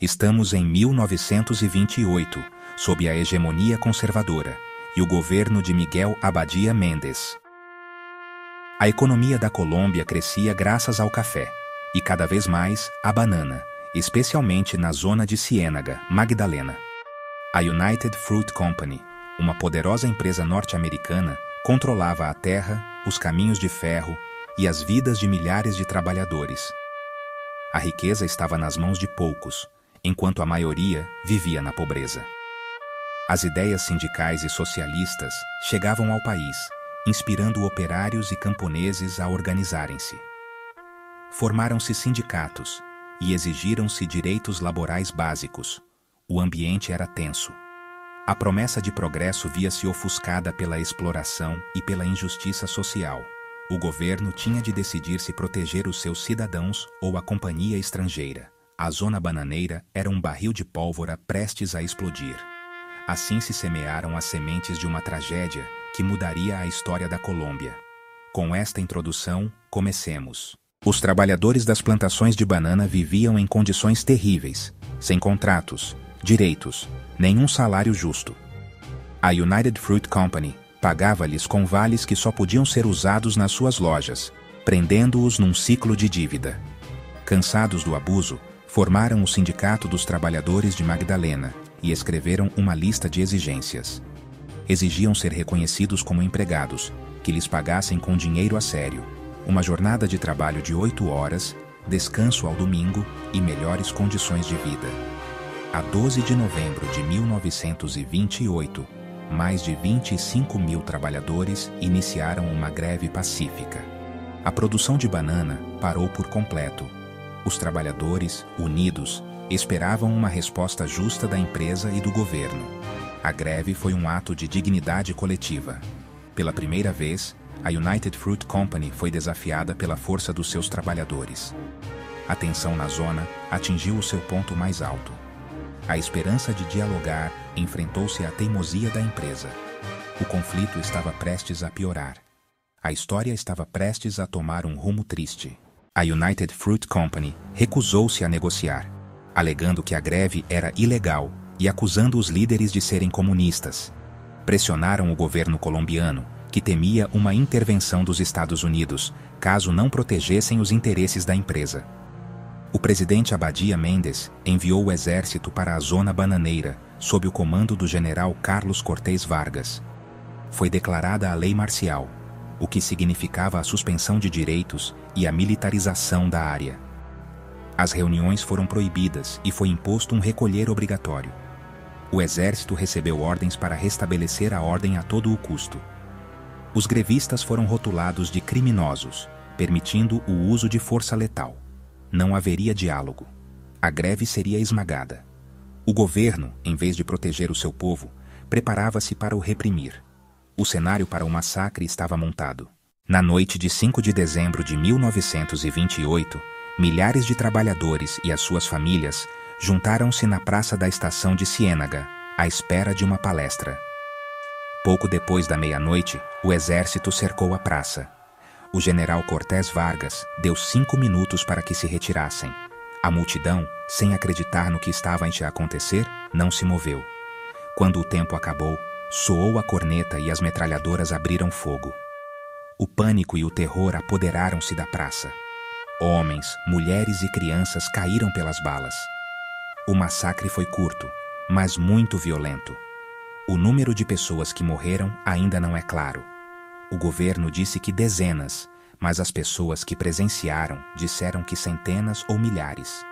Estamos em 1928, sob a hegemonia conservadora e o governo de Miguel Abadía Méndez. A economia da Colômbia crescia graças ao café e cada vez mais à banana, especialmente na zona de Ciénaga, Magdalena. A United Fruit Company, uma poderosa empresa norte-americana, controlava a terra, os caminhos de ferro e as vidas de milhares de trabalhadores. A riqueza estava nas mãos de poucos, enquanto a maioria vivia na pobreza. As ideias sindicais e socialistas chegavam ao país, inspirando operários e camponeses a organizarem-se. Formaram-se sindicatos e exigiram-se direitos laborais básicos. O ambiente era tenso. A promessa de progresso via-se ofuscada pela exploração e pela injustiça social. O governo tinha de decidir se proteger os seus cidadãos ou a companhia estrangeira. A zona bananeira era um barril de pólvora prestes a explodir. Assim se semearam as sementes de uma tragédia que mudaria a história da Colômbia. Com esta introdução, comecemos. Os trabalhadores das plantações de banana viviam em condições terríveis, sem contratos, direitos, nenhum salário justo. A United Fruit Company pagava-lhes com vales que só podiam ser usados nas suas lojas, prendendo-os num ciclo de dívida. Cansados do abuso, formaram o Sindicato dos Trabalhadores de Magdalena e escreveram uma lista de exigências. Exigiam ser reconhecidos como empregados, que lhes pagassem com dinheiro a sério, uma jornada de trabalho de 8 horas, descanso ao domingo e melhores condições de vida. A 12 de novembro de 1928, mais de 25 mil trabalhadores iniciaram uma greve pacífica. A produção de banana parou por completo. Os trabalhadores, unidos, esperavam uma resposta justa da empresa e do governo. A greve foi um ato de dignidade coletiva. Pela primeira vez, a United Fruit Company foi desafiada pela força dos seus trabalhadores. A tensão na zona atingiu o seu ponto mais alto. A esperança de dialogar enfrentou-se à teimosia da empresa. O conflito estava prestes a piorar. A história estava prestes a tomar um rumo triste. A United Fruit Company recusou-se a negociar, alegando que a greve era ilegal e acusando os líderes de serem comunistas. Pressionaram o governo colombiano, que temia uma intervenção dos Estados Unidos, caso não protegessem os interesses da empresa. O presidente Abadía Méndez enviou o exército para a zona bananeira, sob o comando do general Carlos Cortés Vargas. Foi declarada a lei marcial, o que significava a suspensão de direitos e a militarização da área. As reuniões foram proibidas e foi imposto um recolher obrigatório. O exército recebeu ordens para restabelecer a ordem a todo o custo. Os grevistas foram rotulados de criminosos, permitindo o uso de força letal. Não haveria diálogo. A greve seria esmagada. O governo, em vez de proteger o seu povo, preparava-se para o reprimir. O cenário para o massacre estava montado. Na noite de 5 de dezembro de 1928, milhares de trabalhadores e as suas famílias juntaram-se na praça da estação de Ciénaga, à espera de uma palestra. Pouco depois da meia-noite, o exército cercou a praça. O general Cortés Vargas deu 5 minutos para que se retirassem. A multidão, sem acreditar no que estava a acontecer, não se moveu. Quando o tempo acabou, soou a corneta e as metralhadoras abriram fogo. O pânico e o terror apoderaram-se da praça. Homens, mulheres e crianças caíram pelas balas. O massacre foi curto, mas muito violento. O número de pessoas que morreram ainda não é claro. O governo disse que dezenas, mas as pessoas que presenciaram disseram que centenas ou milhares.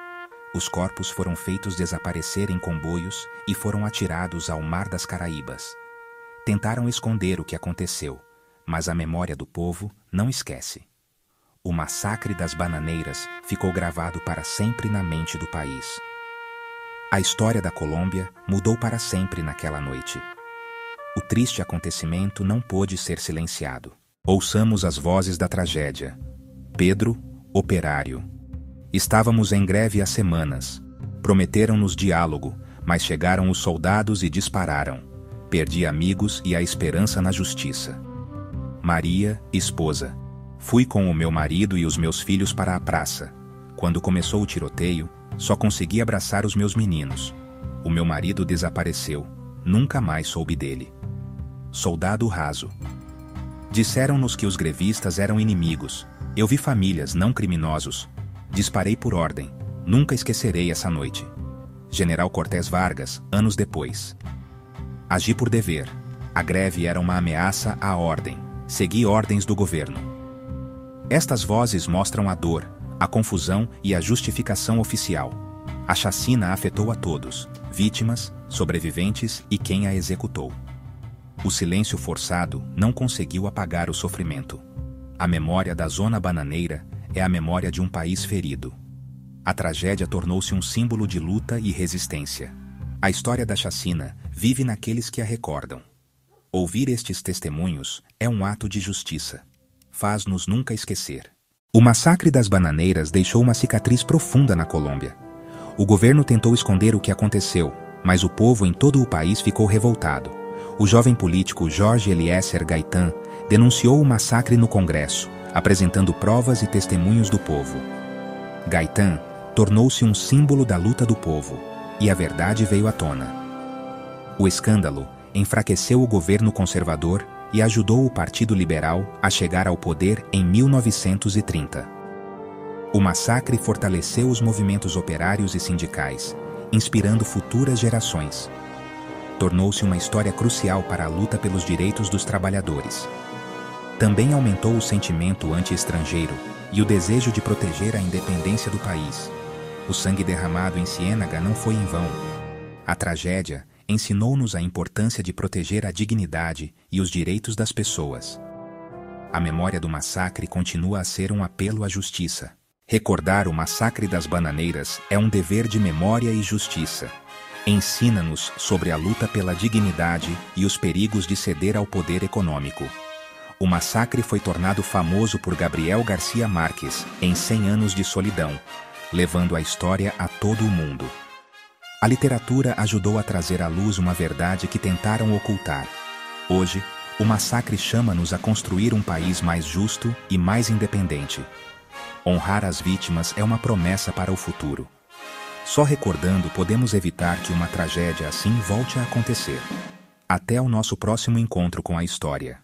Os corpos foram feitos desaparecer em comboios e foram atirados ao Mar das Caraíbas. Tentaram esconder o que aconteceu, mas a memória do povo não esquece. O massacre das bananeiras ficou gravado para sempre na mente do país. A história da Colômbia mudou para sempre naquela noite. O triste acontecimento não pôde ser silenciado. Ouçamos as vozes da tragédia. Pedro, operário. Estávamos em greve há semanas. Prometeram-nos diálogo, mas chegaram os soldados e dispararam. Perdi amigos e a esperança na justiça. Maria, esposa. Fui com o meu marido e os meus filhos para a praça. Quando começou o tiroteio, Só consegui abraçar os meus meninos. O meu marido desapareceu. Nunca mais soube dele. Soldado raso. Disseram-nos que os grevistas eram inimigos. Eu vi famílias, não criminosos. Disparei por ordem. Nunca esquecerei essa noite. General Cortés Vargas, anos depois. Agi por dever. A greve era uma ameaça à ordem. Segui ordens do governo. Estas vozes mostram a dor, a confusão e a justificação oficial. A chacina afetou a todos, vítimas, sobreviventes e quem a executou. O silêncio forçado não conseguiu apagar o sofrimento. A memória da Zona Bananeira é a memória de um país ferido. A tragédia tornou-se um símbolo de luta e resistência. A história da chacina vive naqueles que a recordam. Ouvir estes testemunhos é um ato de justiça. Faz-nos nunca esquecer. O massacre das Bananeiras deixou uma cicatriz profunda na Colômbia. O governo tentou esconder o que aconteceu, mas o povo em todo o país ficou revoltado. O jovem político Jorge Eliezer Gaitán denunciou o massacre no Congresso, apresentando provas e testemunhos do povo. Gaitán tornou-se um símbolo da luta do povo, e a verdade veio à tona. O escândalo enfraqueceu o governo conservador e ajudou o Partido Liberal a chegar ao poder em 1930. O massacre fortaleceu os movimentos operários e sindicais, inspirando futuras gerações. Tornou-se uma história crucial para a luta pelos direitos dos trabalhadores. Também aumentou o sentimento anti-estrangeiro e o desejo de proteger a independência do país. O sangue derramado em Ciénaga não foi em vão. A tragédia ensinou-nos a importância de proteger a dignidade e os direitos das pessoas. A memória do massacre continua a ser um apelo à justiça. Recordar o massacre das Bananeiras é um dever de memória e justiça. Ensina-nos sobre a luta pela dignidade e os perigos de ceder ao poder econômico. O massacre foi tornado famoso por Gabriel Garcia Marques em 100 Anos de Solidão, levando a história a todo o mundo. A literatura ajudou a trazer à luz uma verdade que tentaram ocultar. Hoje, o massacre chama-nos a construir um país mais justo e mais independente. Honrar as vítimas é uma promessa para o futuro. Só recordando podemos evitar que uma tragédia assim volte a acontecer. Até o nosso próximo encontro com a história.